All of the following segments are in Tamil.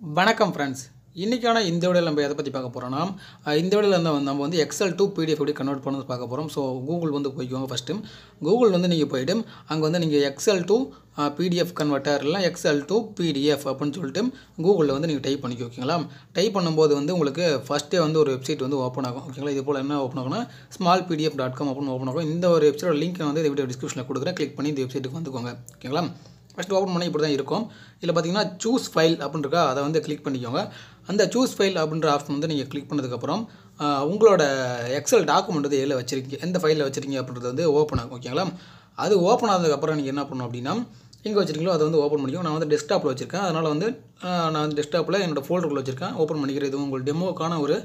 வணக்கம் ஃப்ரெண்ட்ஸ். இன்றைக்கான இந்த வீடியோவில் நம்ம எதை பற்றி பார்க்க போகிறோன்னா, இந்த வீடியோவில் நம்ம வந்து எக்ஸல் டு பிடிஎஃப் எப்படி கன்வெர்ட் பண்ணது பார்க்க போகிறோம். ஸோ கூகுள் வந்து போய்க்கோங்க. ஃபஸ்ட்டு கூகுள் வந்து நீங்கள் போய்ட்டு அங்கே வந்து நீங்கள் எக்ஸல் டு பிடிஎஃப் கன்வெர்ட்டர் இல்லை எக்ஸல் டு பிடிஎஃப் அப்படின்னு சொல்லிட்டு கூகுளில் வந்து நீங்கள் டைப் பண்ணிக்க. ஓகேங்களா? டைப் பண்ணும்போது வந்து உங்களுக்கு ஃபஸ்ட்டே வந்து ஒரு வெப்சைட் வந்து ஓப்பன் ஆகும். ஓகேங்களா? இது போல் என்ன ஓப்பன் ஆகும்னா smallpdf.com அப்படின்னு ஓப்பன் ஆகும். இந்த ஒரு வெப்சைட்டோட லிங்க் வந்து இந்த வீடியோ டிஸ்கிரிப்ஷனில் கொடுக்குறேன். கிளிக் பண்ணி இந்த வெப்சைட்டுக்கு வந்துக்கோங்க. ஓகேங்களா? ஃபஸ்ட்டு ஓப்பன் பண்ணி இப்படி தான் இருக்கும். இதில் பார்த்தீங்கன்னா சூஸ் ஃபைல் அப்படின்னு இருக்கா, அதை வந்து கிளிக் பண்ணிக்கோங்க. அந்த சூஸ் ஃபைல் அப்படின்ற ஆப்ஷன் வந்து நீங்கள் கிளிக் பண்ணதுக்கப்புறம் உங்களோட எக்ஸல் டாக்குமெண்ட் வந்து எதில் வச்சுருக்கீங்க, எந்த ஃபைலில் வச்சுருக்கீங்க அப்படின்றது வந்து ஓப்பன் ஆகும். ஓகேங்களா? அது ஓப்பன் ஆனதுக்கப்புறம் நீங்கள் என்ன பண்ணணும் அப்படின்னா, எங்கே வச்சுருக்கீங்களோ அதை வந்து ஓப்பன் பண்ணிக்கோ. நான் வந்து டெஸ்க்டாப்பில் வச்சுருக்கேன். அதனால் வந்து நான் வந்து டெஸ்க்டாப்பில் என்னோடய ஃபோல்டருக்குள்ளே வச்சுருக்கேன். ஓப்பன் பண்ணிக்கிறேன். இது உங்களுக்கு டெமோக்கான ஒரு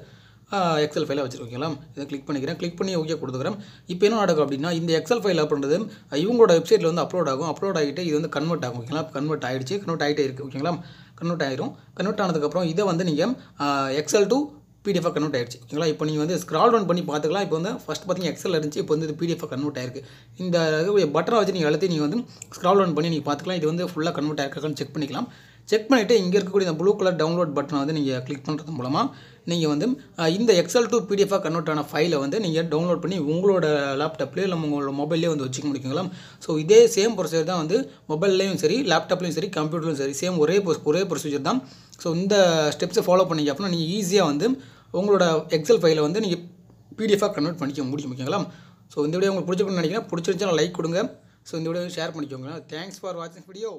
எக்ஸல் ஃபைலாக வச்சுருக்கீங்களா? இதை கிளிக் பண்ணிக்கிறேன். கிளிக் பண்ணி ஓகே கொடுத்துக்கிறேன். இப்போ என்ன நடக்கும் அப்படின்னா, இந்த எக்ஸல் ஃபைல் அப்படின்றது இவங்களோட வெப்சைட்டில் வந்து அப்லோட் ஆகும். அப்லோட் ஆகிட்டு இது வந்து கன்வெர்ட் ஆகும். ஓகேங்களா? கன்வெர்ட் ஆகிடுச்சு, கன்வெர்ட் ஆகிட்டே இருக்குது. ஓகேங்களா? கன்வெர்ட் ஆகிரும். கன்வெர்ட் ஆனதுக்கப்புறம் இதை வந்து நீங்கள் எக்ஸல் டு பிடிஎஃபாக கன்வெர்ட் ஆகிடுச்சு. ஓகேங்களா? இப்போ நீங்கள் வந்து ஸ்க்ரால் டவுன் பண்ணி பார்த்துக்கலாம். இப்போ வந்து ஃபஸ்ட் பார்த்தீங்கன்னா எக்ஸல் இருந்துச்சு, இப்போ வந்து இது பிடிஎஃபாக கன்வெர்ட் ஆயிருக்கு. இந்த பட்டனை வச்சு நீங்கள் அழுத்தி நீங்கள் வந்து ஸ்க்ரால் டவுன் பண்ணி நீங்கள் பார்த்துக்கலாம். இது வந்து ஃபுல்லாக கன்வெர்ட் ஆயிருக்கான்னு செக் பண்ணிக்கலாம். செக் பண்ணிவிட்டு இங்கே இருக்கக்கூடிய இந்த ப்ளூ கலர் டவுன்லோட் பட்டனை வந்து நீங்கள் கிளிக் பண்ணுறது மூலமாக நீங்கள் வந்து இந்த எக்ஸல் டு பிடிஎஃபாக கன்வெர்ட் ஆன ஃபைலை வந்து நீங்கள் டவுன்லோட் பண்ணி உங்களோட லேப்டாப்லேயோ இல்லை உங்களோட மொபைல்லேயே வந்து வச்சுக்க முடியுங்களா? ஸோ இதே சேம் ப்ரொசீஜர் தான் வந்து மொபைல்லையும் சரி, லேப்டாப்லையும் சரி, கம்ப்யூட்டர்லையும் சரி, சேம் ஒரே ப்ரொசீஜர் தான். ஸோ இந்த ஸ்டெப்ஸை ஃபாலோ பண்ணிங்க அப்படின்னா நீங்கள் ஈஸியாக வந்து உங்களோட எக்ஸல் ஃபைலை வந்து நீங்கள் பிடிஎஃபாக கன்வெர்ட் பண்ணிக்க முடியும். ஓகேங்களா? ஸோ இந்த வீடியோ உங்களுக்கு பிடிச்சிருக்குன்னு நினைக்கிறேன். பிடிச்சிருந்துச்சுன்னா லைக் கொடுங்க. ஸோ இந்த வீடியோ ஷேர் பண்ணிக்கோங்க. தேங்க்ஸ் ஃபார் வாட்சிங் வீடியோ.